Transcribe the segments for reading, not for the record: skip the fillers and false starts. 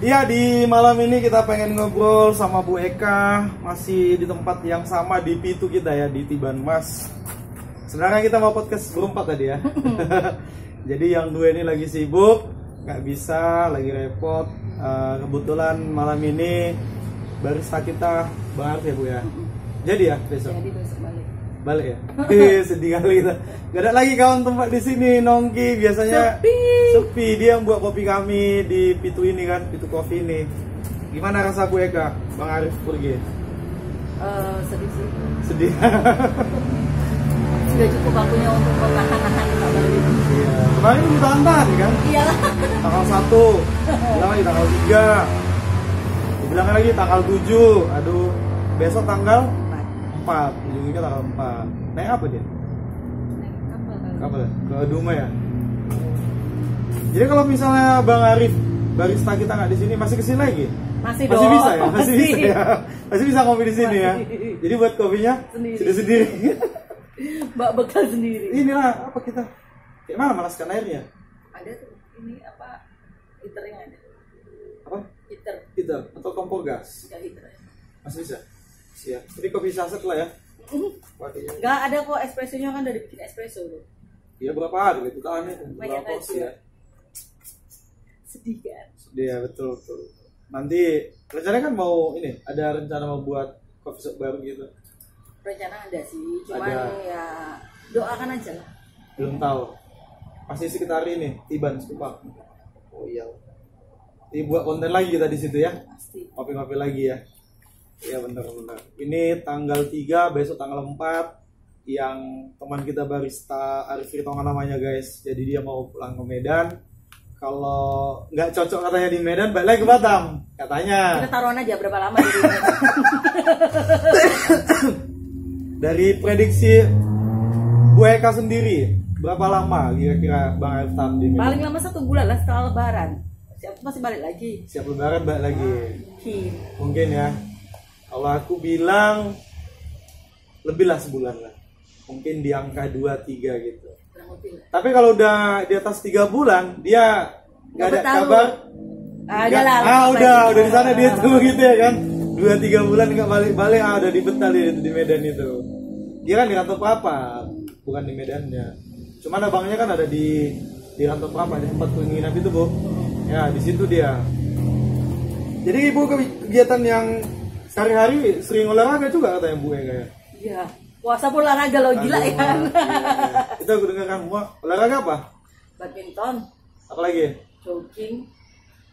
Iya, di malam ini kita pengen ngobrol sama Bu Eka. Masih di tempat yang sama di Pitu kita ya, di Tiban Mas. Sebenarnya kita mau podcast berempat tadi ya. Jadi yang dua ini lagi sibuk, nggak bisa, lagi repot. Kebetulan malam ini barista kita Bang Arif ya Bu ya. Jadi ya besok. Jadi besok Balik ya? Sedih kali kita. Gak ada lagi kawan tempat di sini nongki, biasanya sepi. Dia yang buat kopi kami di Pitu ini kan, Pitu Coffee ini. Gimana rasa Bu Eka? Bang Arif pergi? Sedih sih. Sedih. Sudah cukup waktunya untuk menahan-nahan Pak balik. Iya. Kemarin kita tahan kan? Iyalah. Tanggal 1, bilang lagi tanggal 3, dibilang lagi tanggal 7. Aduh, besok tanggal 4, ujungnya tanggal 4. Naik apa dia? Naik Kapal ya? Ke Duma ya? Jadi kalau misalnya Bang Arif barista kita nggak di sini, masih kesini lagi? Masih Masih dong. bisa ya? Masih bisa ya? Masih bisa ngopi di sini ya? Jadi buat kopinya Sendiri. sendiri. Mbak bekal sendiri. Inilah apa kita? Kayak mana manaskan airnya? Ada tuh ini apa? Heaternya ada. Apa? Heater. Heater atau kompor gas? Enggak heater. Masih bisa? Siap. Tapi kopi saset lah ya? Waduh. Enggak ada kok espressonya kan dari bikin espresso loh. Iya berapa hari itu tahannya? Banyak Berapa porsi aja. ya? Sedih kan? Iya betul. Nanti rencananya kan mau ini, ada rencana mau buat coffee shop baru gitu. Rencana ada sih, cuman Ada. ya doakan aja lah. Belum tahu. Pasti sekitar ini, Tiban Kupang. Oh iya. Ini buat konten lagi kita di situ ya. Pasti. Ngopi-ngopi lagi ya. Iya benar. Ini tanggal 3, besok tanggal 4. Yang teman kita barista Arif Ritonga namanya guys. Jadi dia mau pulang ke Medan. Kalau nggak cocok katanya di Medan, balik lagi ke Batam katanya. Kita taruhan aja berapa lama di sini. Dari prediksi Bu Eka sendiri, berapa lama kira-kira Bang Arif tahan di Medan? Paling lama 1 bulan lah setelah lebaran. Siapa masih balik lagi? Siap lebaran balik lagi. Mungkin ya. Kalau aku bilang lebih lah sebulan lah. Mungkin di angka 2-3 gitu. Tapi kalau udah di atas 3 bulan, dia nggak ada kabar. Udah di sana dia tuh gitu ya kan. 2-3 bulan nggak balik-balik, udah di Betal itu di Medan itu. Dia kan di kantor Prapa, bukan di Medannya. Cuman abangnya kan ada di kantor Prapa, di tempat penginap itu Bu. Ya di situ dia. Jadi Ibu kegiatan yang sehari-hari sering olahraga juga katanya Bu ya kayak. Iya. Puasa pun olahraga lo gila ya kan. Itu aku dengar kan olahraga apa? Badminton, Apalagi? jogging.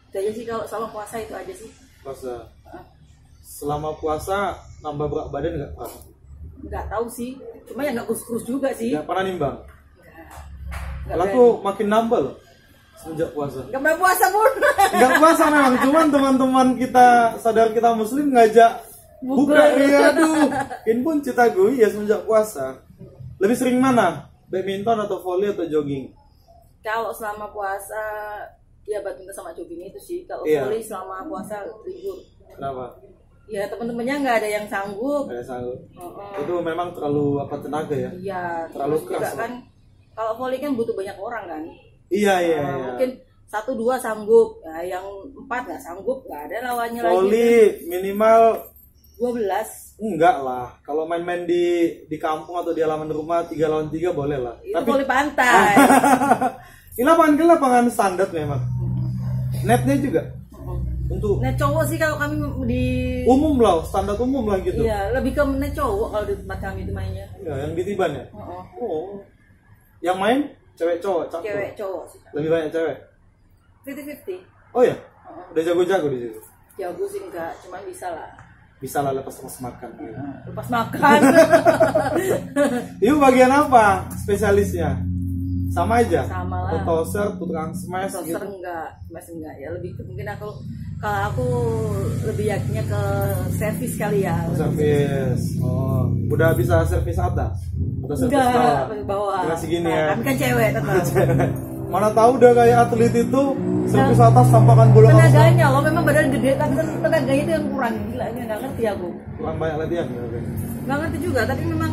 Itu aja sih kalau selama puasa itu aja sih. Puasa. Selama puasa nambah berat badan nggak Pak? Nggak tahu sih. Cuma ya nggak kurus-kurus juga sih. Nggak pernah nimbang. Nggak Kalau aku makin nambah loh semenjak puasa. nggak pernah puasa pun. Nggak puasa memang, cuman teman-teman kita sadar kita Muslim ngajak buka ya, aduh. Ini pun cita gue ya semenjak puasa. Lebih sering mana? Badminton atau volley atau jogging? Kalau selama puasa ya badminton sama jogging itu sih. Kalau Iya. volley selama puasa libur. Kenapa? Ya teman-temannya nggak ada yang sanggup. Ada sanggup. Heeh. Itu memang terlalu apa tenaga ya? Iya. Terlalu terus juga keras, kan. Kalau volley kan butuh banyak orang kan. Iya. Mungkin 1-2 sanggup. Nah, yang 4 nggak sanggup, nggak ada lawannya lagi. Volley minimal 12. enggak lah. Kalau main-main di kampung atau di halaman rumah 3 lawan 3 boleh lah. Itu volley pantai. Ini lapangan standar memang. Netnya juga. Untuk Net cowok sih kalau kami di umum lah, standar umum lah gitu. Iya, lebih ke net cowok kalau di tempat kami itu mainnya. Ya, yang di Tiban ya. Heeh. Oh. Yang main cewek cowok, campur. Cewek cowok sih. Lebih banyak cewek. 50-50. Oh ya. Udah jago-jago di situ. Jago sih enggak, cuman bisa lah. Bisa lah lepas makan. Lepas makan. Itu bagian apa spesialisnya? Sama aja. Sama lah. Toaster, tukang smash Toaster gitu. enggak, mas enggak ya lebih mungkin kalau aku lebih yakinnya ke servis kali ya. Servis. Oh, udah bisa servis atas. Udah servis Enggak, bawah. Dengan segini Nah, ya. kami kan cewek tetap. Mana tahu udah kayak atlet itu servis atas tampakan bola langsung. Tenaganya loh memang badan gede tapi tenaganya itu yang kurang gila ini nggak ngerti aku. Kurang banyak latihan ya. Nggak ngerti juga tapi memang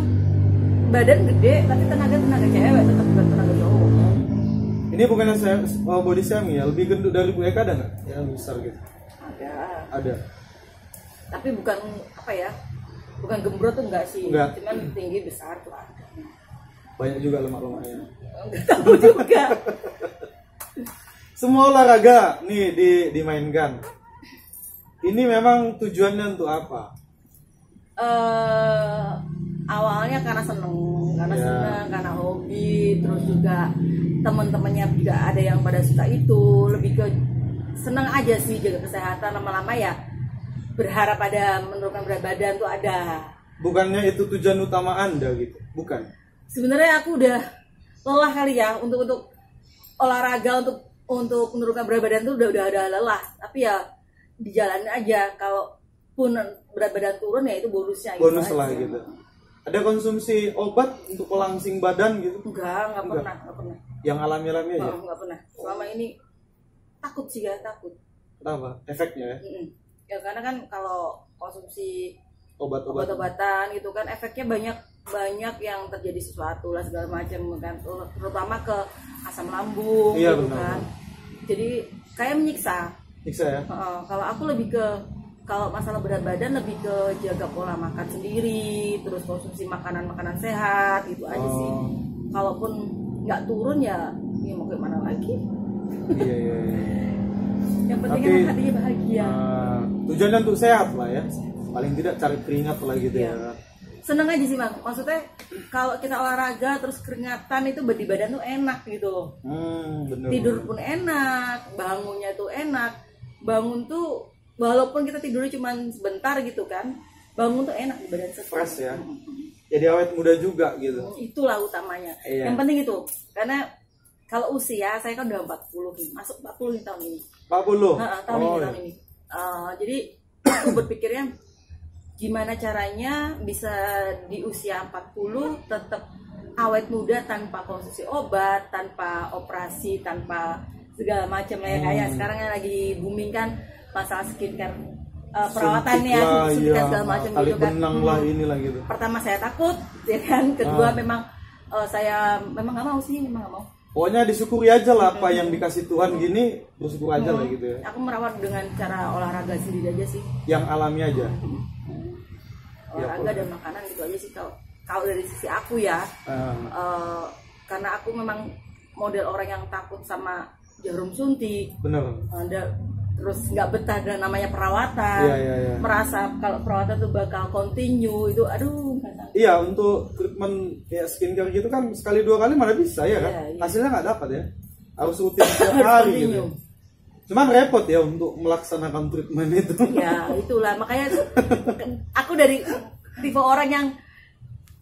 badan gede tapi tenaga cewek tetap bukan tenaga cowok. Ini bukannya body shaming ya, lebih gendut dari Bu Eka ada nggak? Yang besar gitu. Ada. Tapi bukan apa ya, bukan gembrot tuh enggak sih, Enggak. cuman tinggi besar tuh ada. Banyak juga lemak-lemaknya. Enggak tahu juga. Semua olahraga nih dimainkan. Ini memang tujuannya untuk apa? Awalnya karena seneng, Ya. karena hobi, terus juga teman-temannya juga ada yang pada suka itu, lebih ke seneng aja sih jaga kesehatan. Lama-lama ya berharap ada menurunkan berat badan tuh ada. Bukannya itu tujuan utama Anda gitu? Bukan. Sebenarnya aku udah lelah kali ya untuk olahraga, untuk menurunkan berat badan tuh udah lelah. Tapi ya dijalanin aja. Kalaupun berat badan turun ya itu bonusnya. Bonus gitu lah aja. gitu. Ada konsumsi obat untuk pelangsing badan gitu? Enggak Enggak. pernah. Yang alami-alami aja? Enggak pernah. Selama ini takut sih ya, takut. Kenapa? Efeknya ya? Ya karena kan kalau konsumsi Obat-obat. obat-obatan gitu kan efeknya banyak yang terjadi sesuatu lah segala macam kan, terutama ke asam lambung Iya, gitu benar. kan. Jadi kayak menyiksa. Nyiksa ya? Kalau aku lebih ke, kalau masalah berat badan lebih ke jaga pola makan sendiri, terus konsumsi makanan-makanan sehat itu aja sih. Kalaupun nggak turun ya mau gimana lagi. Iya. Yang penting Tapi, kan hatinya bahagia. Tujuannya untuk sehat lah ya. Paling tidak cari keringat lah gitu Iya. ya. Seneng aja sih Bang, maksudnya kalau kita olahraga terus keringatan itu di badan tuh enak gitu loh. Bener. Tidur pun enak, bangunnya tuh enak. Bangun tuh walaupun kita tidurnya cuma sebentar gitu kan, bangun tuh enak di badan Fresh ya. Jadi awet muda juga gitu. Itulah utamanya. Iya. Yang penting itu, karena kalau usia saya kan udah 40 nih, masuk 40 nih tahun ini. 40? Tahun Oh, ini. Jadi aku berpikirnya gimana caranya bisa di usia 40 tetap awet muda tanpa konsumsi obat, tanpa operasi, tanpa segala macam lah ya. Kayak sekarang yang lagi booming kan masalah skincare, perawatannya, suntikan segala macam kali gitu kan. benang lah inilah gitu. Pertama saya takut, ya kan. Kedua memang saya memang nggak mau sih, memang nggak mau. Pokoknya disyukuri aja lah apa yang dikasih Tuhan gini, bersyukur aja lah gitu ya. Aku merawat dengan cara olahraga sendiri aja sih. Yang alami aja. Olahraga dan makanan gitu aja sih kalau dari sisi aku ya. Karena aku memang model orang yang takut sama jarum suntik. Bener. Terus nggak betah dengan namanya perawatan. Iya. Merasa kalau perawatan tuh bakal continue itu aduh nggak tahu. Iya, untuk treatment ya skincare gitu kan sekali dua kali mana bisa ya kan? Iya. Hasilnya nggak dapat ya. Harus rutin setiap hari gitu. Continue. Cuman repot ya untuk melaksanakan treatment itu. Ya itulah makanya aku dari tipe orang yang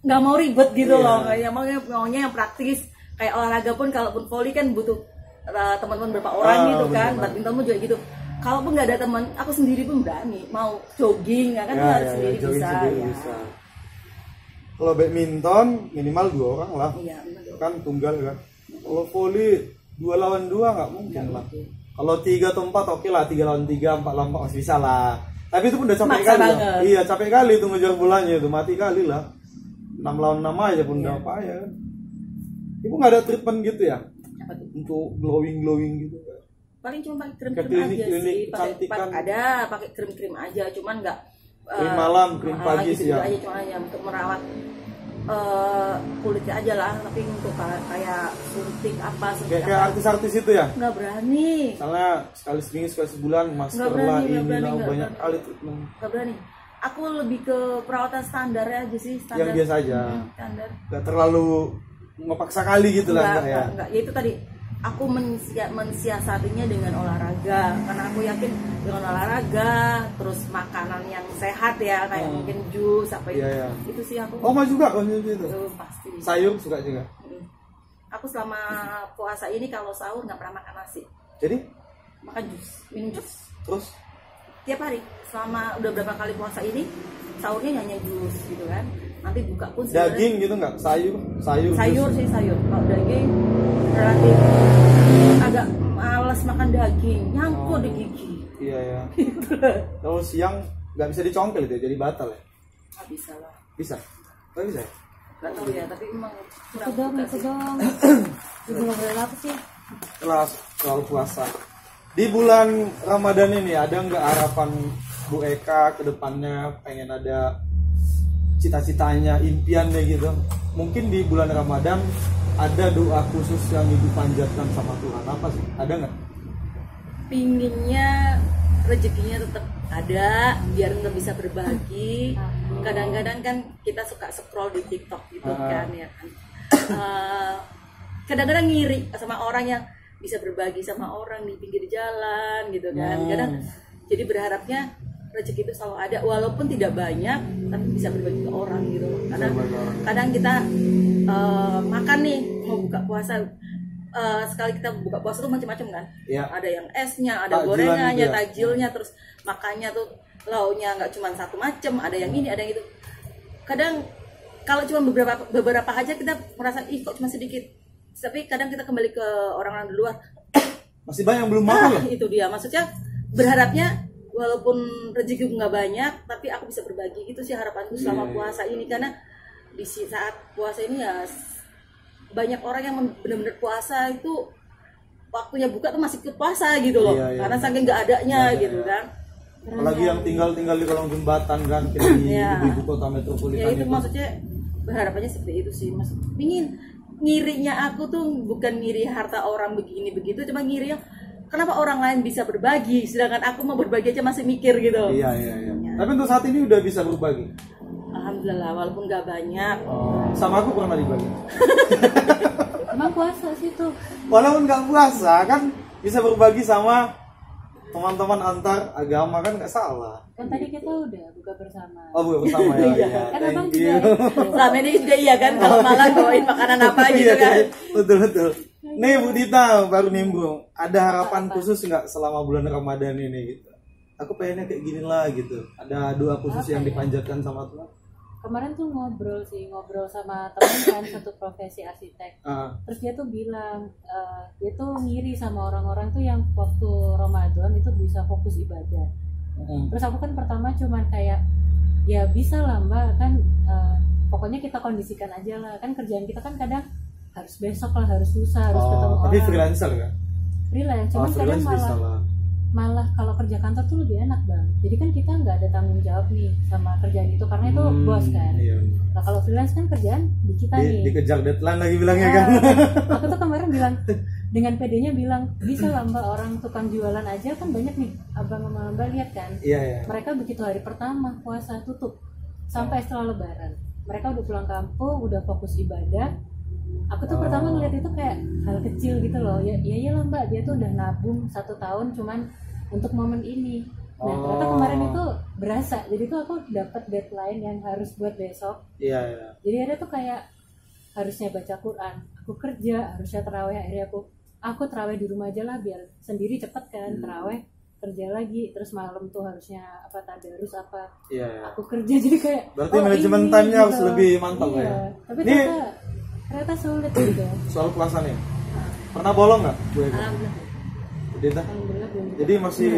nggak mau ribet gitu loh, yang maunya yang praktis. Kayak olahraga pun kalaupun volley kan butuh teman-teman berapa orang gitu kan, badminton pun juga gitu. Kalaupun nggak ada teman, aku sendiri pun berani mau jogging ya kan, harus sendiri jogging bisa. sendiri Ya. bisa. Kalau badminton minimal 2 orang lah. Iya, benar. Kan tunggal kan. Kalau volley 2 lawan 2 nggak mungkin lah. Kalau 3 atau 4 oke lah, 3 lawan 3, 4 lawan 4 masih bisa lah. Tapi itu pun udah capek Maksa kali. banget. Iya, capek kali itu ngejar bolanya itu, mati kali lah. 6 lawan 6 aja pun udah apa ya. Ibu nggak ada treatment gitu ya? Apa tuh? Untuk glowing gitu. Paling cuma pakai Kayak krim-krim aja klinik sih, kecantikan. pakai krim-krim aja, cuman nggak Krim malam, krim pagi, gitu siang. aja, cuma hanya untuk merawat kulitnya aja lah, tapi untuk kayak suntik Kayak artis-artis itu ya? nggak berani. Misalnya sekali seminggu, sekali sebulan, masker Nggak berani, lah, nggak ini berani, lah, nggak banyak berani. kali treatment. Nggak berani. Aku lebih ke perawatan standar aja sih, standar. Yang biasa aja. Standar. Gak terlalu ngepaksa kali gitu lah, enggak ya? Enggak. Ya itu tadi aku mensiasatinya dengan olahraga, karena aku yakin dengan olahraga terus makanan yang sehat ya, kayak mungkin jus apa itu. Iya. Itu sih aku. Oma juga konsumsi itu? Itu pasti. Sayur suka juga? Aku selama puasa ini kalau sahur nggak pernah makan nasi, Jadi? makan jus, minum jus Terus? tiap hari. Selama udah berapa kali puasa ini sahurnya hanya jus gitu kan. Nanti buka pun sebenarnya Daging gitu nggak? Sayur? sayur jus. sih sayur. Kalau daging relatif agak males makan daging, nyangkut di gigi. Iya ya. Kalau siang nggak bisa dicongkel itu, jadi batal ya? Nggak bisa lah. Bisa? Nggak bisa ya? Nggak tahu ya, tapi emang kurang Itu dong, suka itu sih. dong. Ibu ngobrol apa sih? Setelah puasa. Di bulan Ramadan ini ada nggak harapan Bu Eka ke depannya, pengen ada cita-citanya, impiannya gitu? Mungkin di bulan Ramadan ada doa khusus yang Ibu panjatkan sama Tuhan, apa sih? Ada nggak? Pinginnya rezekinya tetap ada biar nggak bisa berbagi. Kadang-kadang kan kita suka scroll di TikTok gitu kan ya kan. Kadang-kadang ngiri sama orang yang bisa berbagi sama orang di pinggir jalan gitu kan. Kadang jadi berharapnya rezeki itu selalu ada walaupun tidak banyak tapi bisa berbagi ke orang gitu. Kadang kita makan nih mau buka puasa, sekali kita buka puasa tuh macam-macam kan ya. Ada yang esnya, ada Takjilan gorengannya, gitu ya. takjilnya, terus makannya tuh lauknya nggak cuma satu macam, ada yang ini, ada yang itu. Kadang kalau cuma beberapa aja kita merasa ih kok cuma sedikit, tapi kadang kita kembali ke orang-orang di luar Masih banyak yang belum makan loh. itu dia maksudnya, berharapnya walaupun rezeki nggak banyak tapi aku bisa berbagi. Itu sih harapanku selama puasa ini, karena di saat puasa ini ya banyak orang yang benar-benar puasa itu waktunya buka tuh masih ikut puasa gitu loh. Karena saking nggak adanya gitu kan. Apalagi yang tinggal di kolong jembatan kan di ibu kota metropolitan. Ya itu maksudnya berharapannya seperti itu sih, mas. Pingin ngirinya aku tuh bukan ngiri harta orang begini begitu, cuma ngiri yang kenapa orang lain bisa berbagi sedangkan aku mau berbagi aja masih mikir gitu. Iya. Tapi untuk saat ini udah bisa berbagi. Alhamdulillah walaupun nggak banyak. Sama aku pernah dibagi. Emang puasa sih tuh. Walaupun nggak puasa kan bisa berbagi sama teman-teman antar agama, kan nggak salah. Kan tadi kita udah buka bersama. Oh, buka bersama ya. Iya. Kan abang Thank you. Selama ini juga iya kan kalau malam bawain makanan apa gitu kan. Betul. Nih Bu Dita baru nimbrung. Ada harapan khusus nggak selama bulan Ramadan ini gitu? Aku pengennya kayak gini lah gitu. Ada doa khusus yang dipanjatkan sama Tuhan? Kemarin tuh ngobrol sama temen kan satu profesi arsitek. Terus dia tuh bilang dia tuh ngiri sama orang-orang tuh yang waktu Ramadan itu bisa fokus ibadah. Terus aku kan pertama cuman kayak ya bisa lah Mbak kan, pokoknya kita kondisikan aja lah, kan kerjaan kita kan kadang harus besok lah, harus lusa, harus ketemu tapi orang. freelancer kan? Freelance, cuman kadang malah kalau kerja kantor tuh lebih enak Bang. Jadi kan kita nggak ada tanggung jawab nih sama kerjaan itu karena itu bos kan. Iya. Nah kalau freelance kan kerjaan di kita nih. Dikejar deadline lagi bilangnya kan. Aku tuh kemarin bilang dengan PD-nya bilang bisa lah Mbak, orang tukang jualan aja kan banyak nih, abang sama Mbak lihat kan. Iya. Mereka begitu hari pertama puasa tutup sampai setelah Lebaran. Mereka udah pulang kampung, udah fokus ibadah. Aku tuh pertama ngeliat itu kayak hal kecil gitu loh. Ya iyalah Mbak, dia tuh udah nabung 1 tahun cuman untuk momen ini. Nah ternyata kemarin itu berasa. Jadi tuh aku dapat deadline yang harus buat besok. Iya. Jadi ada tuh kayak harusnya baca Quran, aku kerja, harusnya terawih, akhirnya aku terawih di rumah aja lah biar sendiri cepet kan. Terawih, kerja lagi, terus malam tuh harusnya apa tadarus apa. Iya. Aku kerja jadi kayak berarti manajemen time-nya harus lebih mantap ya. Tapi ini ternyata sulit gitu. Soal puasa nih, pernah bolong nggak Bu Eka? Alhamdulillah belum. Jadi masih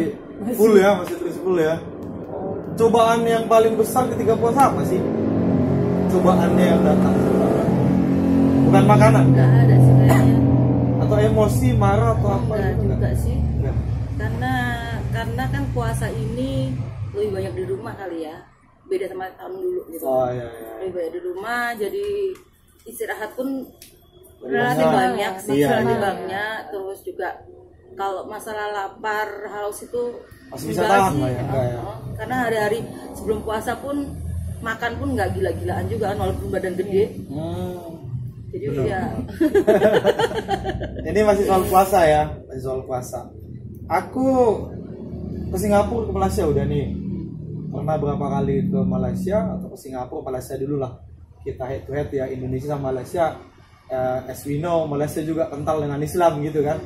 full ya, masih terus full ya. Cobaan yang paling besar ketika puasa apa sih? Cobaannya yang datang? Bukan makanan? Nggak ada sih kayaknya. Atau emosi, marah atau apa? Nggak gitu, juga sih. Nggak. Karena kan puasa ini lebih banyak di rumah kali ya. Beda sama tahun dulu gitu. Oh iya. Lebih banyak di rumah, jadi istirahat pun Lebih relatif banyak. banyak sih, Iya, relatif iya. banyak. Terus juga kalau masalah lapar, haus itu Masih bisa enggak tahan sih. lah ya, enggak ya. Karena hari-hari sebelum puasa pun makan pun nggak gila-gilaan juga kan, walaupun badan gede. Jadi ya Ini masih soal puasa ya, masih soal puasa. Aku ke Singapura, ke Malaysia udah nih. Pernah berapa kali ke Malaysia atau ke Singapura, Malaysia dulu lah. Kita head to head ya, Indonesia sama Malaysia. As we know, Malaysia juga kental dengan Islam gitu kan.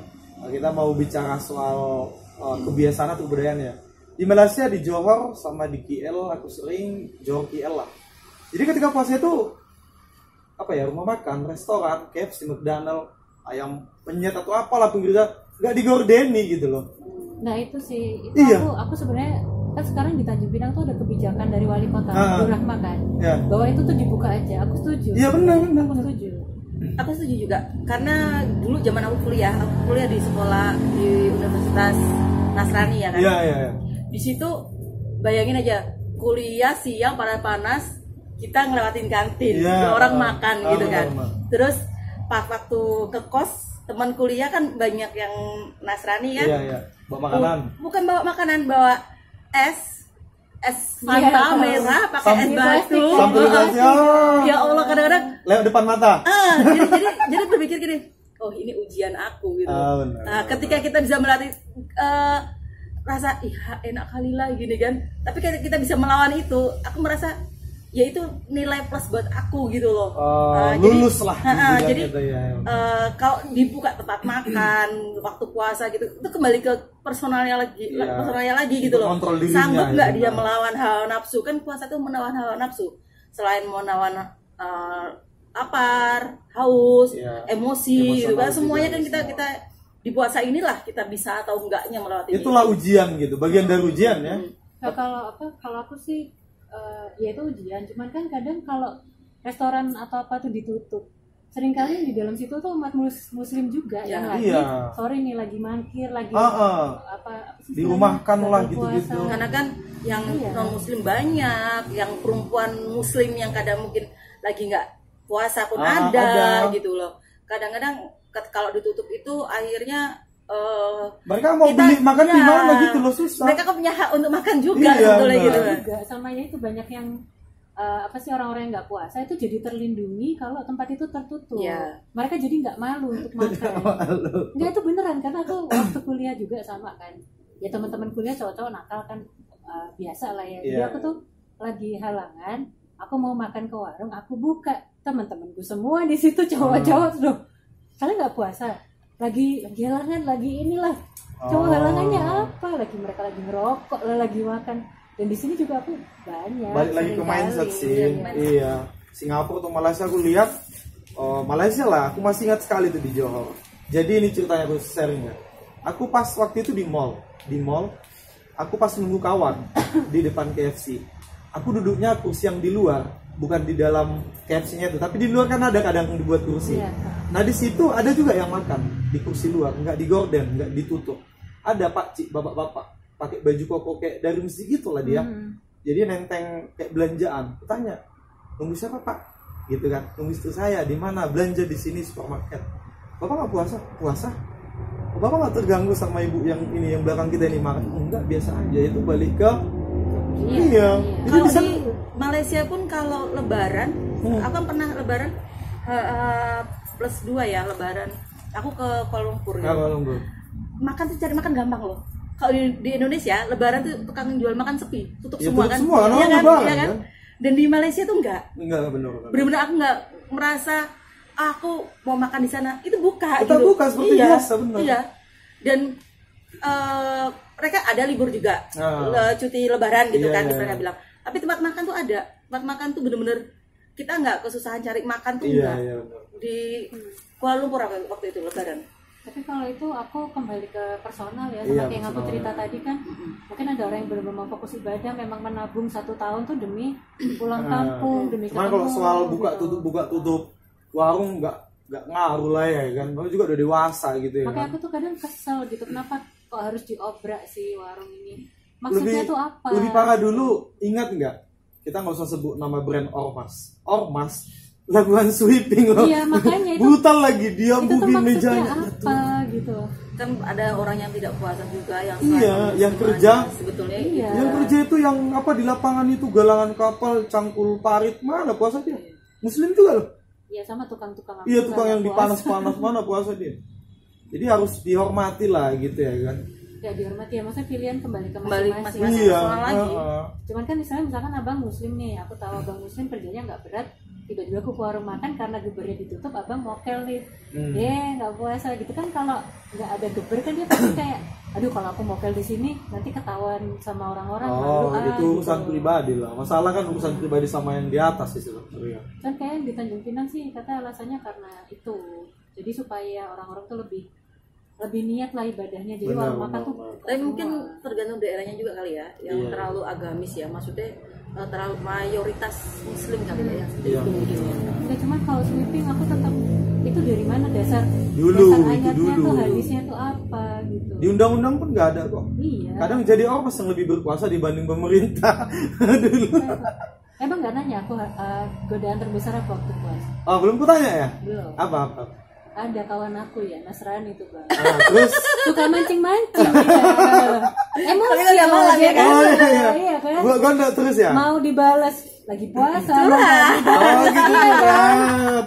Kita mau bicara soal kebiasaan atau kebudayaannya. Di Malaysia, di Johor sama di KL, aku sering Johor KL lah. Jadi ketika puasa itu apa ya, rumah makan, restoran, KFC, McDonald, ayam penyet atau apalah pinggir jalan nggak digordeni gitu loh. Nah itu sih, itu Iya. aku sebenarnya kan sekarang di Tanjung Pinang tuh ada kebijakan dari wali kota Abdul Rahman kan, Iya. bahwa itu tuh dibuka aja. Aku setuju. Iya, benar. Aku setuju. aku setuju juga karena dulu zaman aku kuliah di sekolah di Universitas Nasrani ya kan. Iya. Di situ bayangin aja kuliah siang panas-panas kita ngelewatin kantin, orang makan gitu kan. Terus pas waktu ke kos teman kuliah kan banyak yang Nasrani kan. Iya. Bawa makanan. Bukan bawa makanan, bawa es Fanta merah pakai es batu. Ya Allah, kadang-kadang lewat depan mata. Jadi berpikir gini, oh ini ujian aku gitu. Nah, ketika kita bisa melatih rasa enak kali lah gini kan. Tapi kita bisa melawan itu, aku merasa ya itu nilai plus buat aku gitu loh. Lulus jadi, lah. Jadi kalau dibuka tempat makan waktu puasa gitu, itu kembali ke personalnya lagi gitu loh. Sanggup nggak dia melawan hawa nafsu? Kan puasa itu menawan hawa nafsu. Selain menawan lapar, haus, emosi gitu kan, semuanya kan kita di puasa inilah kita bisa atau enggaknya melewati. Itulah ujian gitu, bagian dari ujian ya. Nah, kalau aku sih ya itu ujian, cuman kan kadang kalau restoran atau apa tuh ditutup, seringkali di dalam situ tuh umat muslim juga yang lagi sorry nih lagi mangkir lagi apa dirumahkan lah gitu-gitu. Karena kan yang non muslim banyak, yang perempuan muslim yang kadang mungkin lagi nggak puasa pun ada gitu loh. Kadang-kadang kalau ditutup itu akhirnya mereka mau beli makan di mana gitu loh, susah. Mereka kan punya hak untuk makan juga sebetulnya gitu. Juga sama ya itu banyak yang orang-orang yang nggak puasa itu jadi terlindungi kalau tempat itu tertutup. Mereka jadi nggak malu untuk makan. Nggak, itu beneran, karena aku waktu kuliah juga sama kan. Ya teman-teman kuliah cowok-cowok nakal kan biasa lah ya. Jadi aku tuh lagi halangan, aku mau makan ke warung, aku buka, teman-temanku semua di situ cowok-cowok tuh. Kalian nggak puasa? Lagi halangan, lagi inilah. Cowok halangannya apa? Mereka lagi ngerokok, lagi makan. Dan di sini juga aku banyak. Balik lagi ke mindset sih. Iya. Singapura atau Malaysia aku lihat, Malaysia lah. Aku masih ingat sekali tuh di Johor. Jadi ini ceritanya aku sharing ya. Aku pas waktu itu di mall, aku pas nunggu kawan di depan KFC. Aku duduknya kursi yang di luar, bukan di dalam KFC-nya itu, tapi di luar kan ada kadang dibuat kursi. Nah di situ ada juga yang makan di kursi luar, nggak digorden, nggak ditutup. Ada pakcik, bapak-bapak pakai baju koko kayak dari masjid gitu lah dia. Jadi nenteng kayak belanjaan. Aku tanya, nunggu siapa pak? Gitu kan, nunggu istri saya. Di mana? Belanja di sini supermarket. Bapak nggak puasa? Puasa? Bapak nggak terganggu sama ibu yang ini yang belakang kita ini makan? Enggak, biasa aja. Itu balik ke Kalau di Malaysia pun kalau lebaran, aku kan pernah lebaran +2 ya lebaran. Aku ke Kuala Lumpur. Makan tuh cari makan gampang loh. Kalau di Indonesia lebaran tuh tukang jual makan sepi, tutup semua kan. Iya kan? Dan di Malaysia tuh enggak benar. Benar-benar aku enggak merasa aku mau makan di sana. Itu buka gitu. Buka seperti biasa, benar. Iya. Dan mereka ada libur juga, cuti lebaran gitu kan, mereka bilang. Tapi tempat makan tuh ada, tempat makan tuh bener-bener kita nggak kesusahan cari makan tuh enggak. Di Kuala Lumpur waktu itu lebaran. Tapi kalau itu aku kembali ke personal ya, seperti yang aku cerita tadi kan, mungkin ada orang yang belum mau fokus ibadah, memang menabung 1 tahun tuh demi pulang kampung, demi ketemu. Kalau soal buka tutup warung nggak ngaruh lah ya kan, kamu juga udah dewasa gitu ya. Makanya aku tuh kadang kesel gitu, kenapa kok harus diobrak sih warung ini? Maksudnya tuh apa? Lebih parah dulu, ingat nggak? Kita nggak usah sebut nama brand Ormas lakukan sweeping loh. Iya, makanya itu brutal lagi, dia bukin mejanya apa gitu. Kan ada orang yang tidak puasa juga yang yang kerja sebetulnya yang kerja itu yang apa di lapangan itu galangan kapal, cangkul parit, mana puasa dia? Muslim juga loh. Iya, sama tukang-tukang. Iya, tukang yang dipanas-panas mana puasa dia. Jadi harus dihormati lah gitu ya kan. Ya dihormati ya, maksudnya pilihan kembali ke masing-masing. Iya. Cuman kan misalnya misalkan abang muslim nih, aku tahu abang muslim kerjanya nggak berat, tiba-tiba aku ke warung makan karena gebernya ditutup, abang mokel nih, nggak puasa gitu kan. Kalau nggak ada geber kan dia pasti kayak, aduh kalau aku mokel di sini nanti ketahuan sama orang-orang. Itu urusan gitu. Pribadi lah, masalah kan urusan pribadi sama yang di atas sih sebenarnya. Kan kayak di Tanjung Pinang sih kata alasannya karena itu, jadi supaya orang-orang tuh lebih niat lah ibadahnya, jadi warung makan tuh. Tapi mungkin tergantung daerahnya juga kali ya, yang terlalu agamis ya, maksudnya terlalu mayoritas muslim kali ya. Ya cuman kalau sweeping aku tetap itu dari mana dasar Dulu, dasar itu ayatnya dulu. tuh hadisnya tuh apa gitu. Di undang-undang pun nggak ada kok. Iya. Kadang jadi ormas yang lebih berkuasa dibanding pemerintah. Dulu. Emang nggak nanya aku godaan terbesar apa waktu puasa? Oh, belum kutanya ya? Belum. Apa? Ada kawan aku ya Nasrani itu bang. Terus Suka mancing-mancing ya. Emosi Tapi nggak malam ya kan? oh iya. Iya kan? Gua gondok terus ya? Mau dibalas lagi puasa. Oh gitu kan.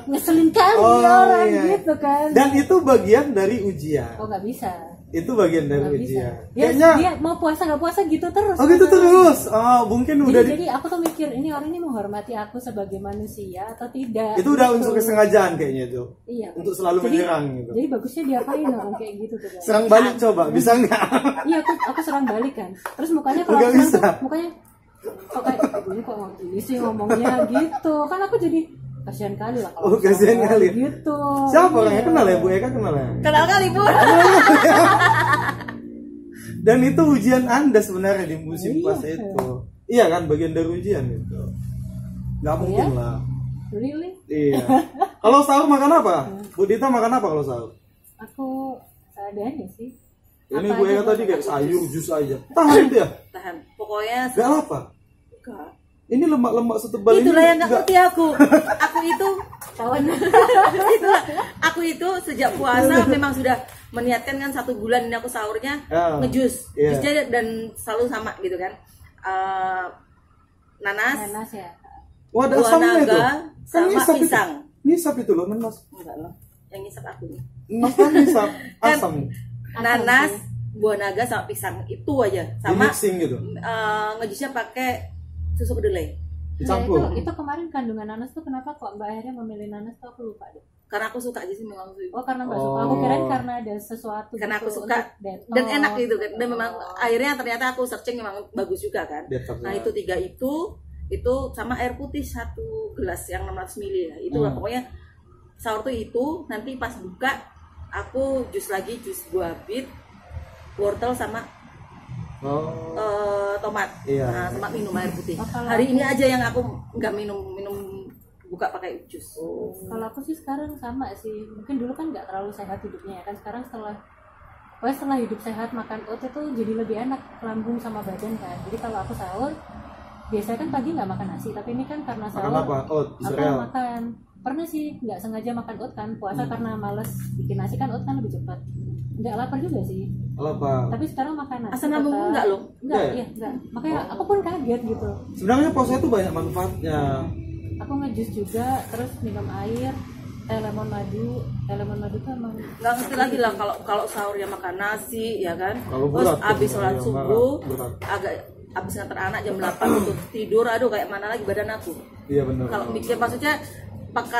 Ngeselin kali Oh, orang iya. gitu kan. Dan itu bagian dari ujian. Oh nggak bisa. Itu bagian dari Nggak bisa. ujian. Dia, Kayaknya dia mau puasa nggak puasa gitu terus. oh gitu terus. Oh, mungkin udah Jadi aku tuh mikir ini orang ini menghormati aku sebagai manusia atau tidak. itu udah gitu. unsur kesengajaan kayaknya itu. Iya. Untuk selalu menyerang gitu. Jadi bagusnya diapain orang kayak gitu tuh kan? Serang balik coba, bisa nggak? Iya aku serang balik kan. Terus mukanya kalau Nggak aku serang bisa. tuh mukanya kok kayak ini kok ngomong gini sih ngomongnya gitu. Kan aku jadi kasihan kali lah kalau Oh, kasihan serang kali. gitu. Siapa Iya. orangnya? Kenal ya Bu Eka, kenal ya? Kenal kali Bu. Dan itu ujian Anda sebenarnya di musim Iya. puasa itu. Iya kan, bagian dari ujian itu. Nggak mungkin Iya. lah. Really? Iya. Kalau sahur makan apa? Bu Dita makan apa kalau sahur? Aku seadanya sih. Ini Apa Bu aja Eka tadi boleh. kayak sayur, jus aja. Tahan itu ya? Tahan. Pokoknya Gak apa? enggak. Ini lemak-lemak setebal ini. Itulah yang nggak nggak- ngerti aku. Aku itu Kawan. itulah. Aku itu sejak puasa memang sudah meniatkan kan 1 bulan ini aku sahurnya Ya. ngejus. Iya. Jusnya dan selalu sama gitu kan. Nanas, Nanas ya. Wah, ada buah asamnya itu. naga, sama nisap itu. pisang. Nisap itu loh, nanas. Enggak loh. Yang ngisap aku nih. Mas kan nisap asam. Nanas, buah naga sama pisang itu aja. Di Sama mixing gitu. ngejusnya pakai susu kedelai. Dicampur. Ya, itu kemarin kandungan nanas tuh kenapa kok Mbak akhirnya memilih nanas tuh aku lupa deh. Karena aku suka aja sih memang Oh karena Mbak suka. Aku kirain karena ada sesuatu. Karena aku gitu suka untuk detox. dan enak gitu kan. Dan memang akhirnya ternyata aku searching memang bagus juga kan. Detox Nah ya. itu 3 itu sama air putih 1 gelas yang 600 ml ya. Itu lah pokoknya sahur tuh itu. Nanti pas buka aku jus lagi, jus buah bit, wortel sama Oh. tomat. Iya. Nah, sama minum air putih. Oh, kalau Hari ini aja yang aku nggak minum buka pakai jus. Kalau aku sih sekarang sama sih. Mungkin dulu kan nggak terlalu sehat hidupnya ya kan. Sekarang setelah hidup sehat makan oat itu jadi lebih enak lambung sama badan kan. Jadi kalau aku sahur biasanya kan pagi nggak makan nasi, tapi ini kan karena Makan sahur apa? Oat, aku sereal. makan. Pernah sih nggak sengaja makan oat kan. Puasa karena males bikin nasi kan oat kan lebih cepat. Nggak lapar juga sih. Apa? Tapi sekarang makan nasi. Asam lambungku tetap- enggak loh. Enggak, Enggak ya? iya enggak. Makanya aku pun kaget gitu. Sebenarnya puasa itu banyak manfaatnya. Aku ngejus juga, terus minum air, teh lemon madu tuh emang Nggak ngerti lagi lah kalau sahurnya makan nasi ya kan. Kalau Terus berat, abis ya, sholat iya, subuh berat. agak abis nganter anak jam 8 untuk tidur, aduh kayak mana lagi badan aku. Iya benar. Kalau mikir maksudnya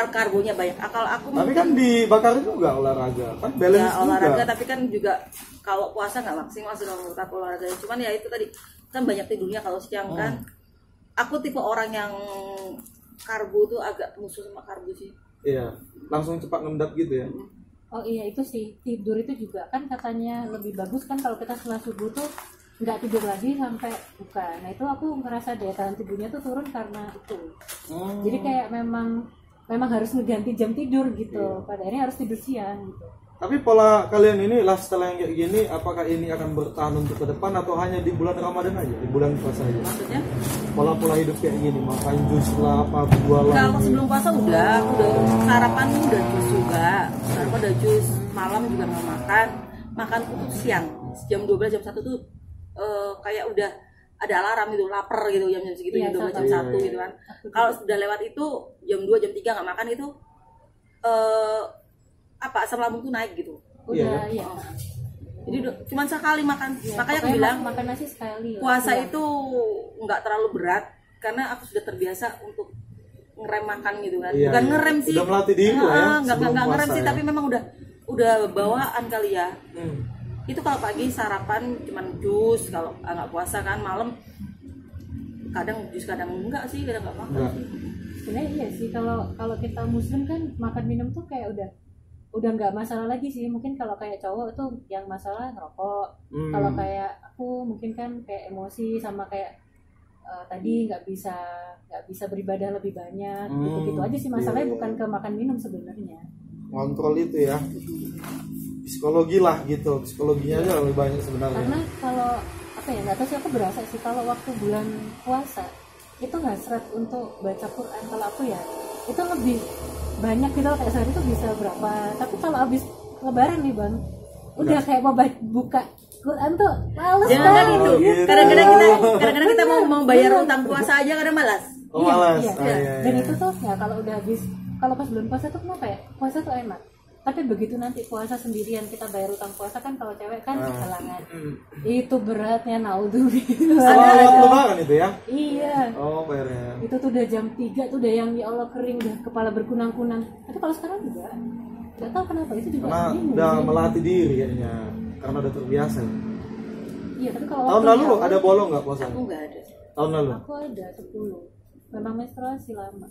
karbonya banyak. Kalau aku Tapi kan dibakar juga olahraga, kan balance ya olahraga juga. tapi kan juga kalau puasa nggak maksimal sudah menurut aku olahraganya. Cuman ya itu tadi kan banyak tidurnya kalau siang kan. Aku tipe orang yang karbo tuh agak musuh sama karbo sih. Iya, langsung cepat ngendap gitu ya. oh iya itu sih tidur itu juga kan katanya lebih bagus kan kalau kita setelah subuh tuh nggak tidur lagi sampai buka. Nah itu aku ngerasa daya tahan tubuhnya tuh turun karena itu. Jadi kayak memang harus ngeganti jam tidur gitu. Pada akhirnya harus tidur siang gitu. Tapi pola kalian ini lifestyle yang kayak gini, apakah ini akan bertahan untuk ke depan atau hanya di bulan Ramadan aja, di bulan puasa aja? Maksudnya Pola hidup kayak gini, makan jus lah, apa buah lah. kalau sebelum puasa udah sarapan udah jus juga. Sarapan udah jus, malam juga nggak makan. Makan tuh siang jam 12 jam 1 tuh kayak udah ada alarm gitu, lapar gitu jam segitu, Iya, jam 12 jam sama. 1 gitu kan. Kalau sudah lewat itu jam 2 jam 3 nggak makan itu asam lambung tuh naik gitu. Udah iya. Jadi cuman sekali makan. Ya, Makanya aku pokoknya bilang makan nasi sekali lah, puasa siang. itu nggak terlalu berat karena aku sudah terbiasa untuk ngerem makan gitu kan. Iya, Bukan iya. ngerem sih. Udah melatih diri lah ya, Nggak sebelum ngerem puasa sih, ya. tapi memang udah bawaan kali ya. Hmm. Itu kalau pagi sarapan cuman jus, kalau nggak puasa kan malam kadang jus kadang enggak sih, kadang nggak makan. Enggak. Sebenarnya iya sih kalau kita muslim kan makan minum tuh kayak udah nggak masalah lagi sih. Mungkin kalau kayak cowok tuh yang masalah ngerokok. Kalau kayak aku mungkin kan kayak emosi sama kayak tadi nggak bisa beribadah lebih banyak gitu aja sih masalahnya. Iya. Bukan ke makan minum sebenarnya. ngontrol itu ya. Psikologi lah gitu, psikologinya aja lebih banyak sebenarnya. Karena kalau apa ya, nggak tahu sih, aku berasa sih kalau waktu bulan puasa itu nggak seret untuk baca Quran. Kalau aku ya itu lebih banyak gitu, kayak sehari itu bisa berapa, tapi kalau habis lebaran nih bang, udah kayak mau buka Quran tuh males Jangan banget itu. gitu. Kadang-kadang kita mau bayar utang puasa aja kadang malas. Oh, malas. Iya. Ah, iya, Dan iya. itu tuh ya kalau udah habis, kalau pas bulan puasa tuh kenapa ya, puasa tuh enak, tapi begitu nanti puasa sendirian kita bayar utang puasa kan, kalau cewek kan halangan, itu beratnya naudzubillah. Selamat lebaran itu ya? Iya, Oh, bayarnya. itu tuh udah jam 3 tuh udah yang ya Allah kering, udah kepala berkunang-kunang. Tapi kalau sekarang juga nggak tahu kenapa, itu juga Karena bingung udah sih. melatih diri kayaknya, karena udah terbiasa. Iya, tapi kalau Tahun waktu lalu nyawa, ada bolong nggak puasa? Aku nggak ada. Tahun lalu. aku ada 10, memang menstruasi lama.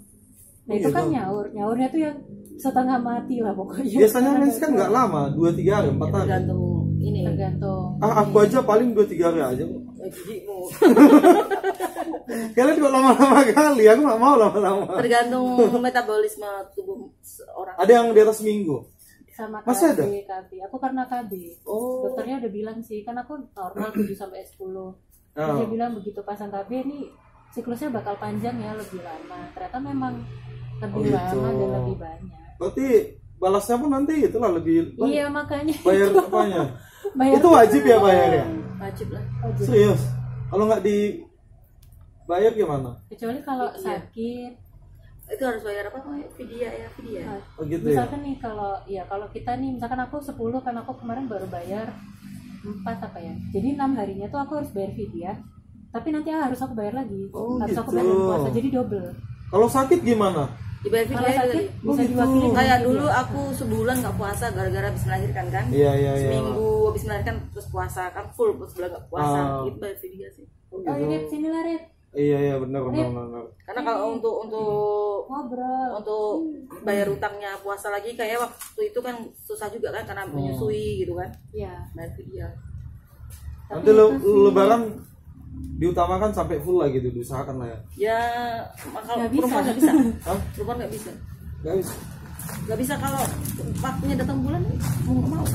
Nah Oh, itu kan gitu. nyaurnya tuh yang setengah mati lah pokoknya. Biasanya mens kan nggak lama, 2-3 hari, 4 hari. Tergantung ini. Tergantung. Aku aja paling 2-3 hari aja kok. Gigimu. Kalian kok lama-lama kali, aku nggak mau lama-lama. Tergantung metabolisme tubuh seorang. Ada yang di atas seminggu. Sama Masih ada? KB. Aku karena KB. Oh. Dokternya udah bilang sih, kan aku normal 7 sampai 10. Terus Oh. dia bilang begitu pasang KB ini siklusnya bakal panjang ya, lebih lama. Ternyata memang lebih Oh, gitu. lama dan lebih banyak. Berarti balasnya pun nanti itulah lebih Iya makanya. bayar apanya? Bayar Itu wajib ya bayarnya? Wajib lah. wajib. Serius? Kalau nggak dibayar gimana? Kecuali kalau Iya. sakit. Itu harus bayar apa? Vidya ya, vidya. Oh gitu ya? Misalkan nih kalau kita nih, misalkan aku 10 kan, aku kemarin baru bayar 4 apa ya. Jadi 6 harinya tuh aku harus bayar fidyah. Tapi nanti harus aku bayar lagi. Oh, harus aku gitu. bayar bulan puasa, jadi double. Kalau sakit gimana? Dibayar Kalau vidya itu sakit tadi. bisa gitu. diwakili. Kayak dulu aku sebulan nggak puasa gara-gara habis melahirkan kan. Iya iya iya. Seminggu habis melahirkan terus puasa kan full sebulan nggak puasa. Ah. Itu bayar vidya sih. Oh, Oh gitu. ini sini lah Red, Iya iya benar benar. Karena kalau untuk ngobrol. bayar utangnya puasa lagi kayak waktu itu kan susah juga kan karena menyusui gitu kan. Iya. Bayar vidya. Nanti lebaran diutamakan sampai full lagi gitu, diusahakan lah ya. Ya kalau Nggak bisa. perempuan nggak bisa. Hah? Perempuan nggak bisa. Nggak bisa. Nggak bisa kalau waktunya datang bulan mau nggak mau.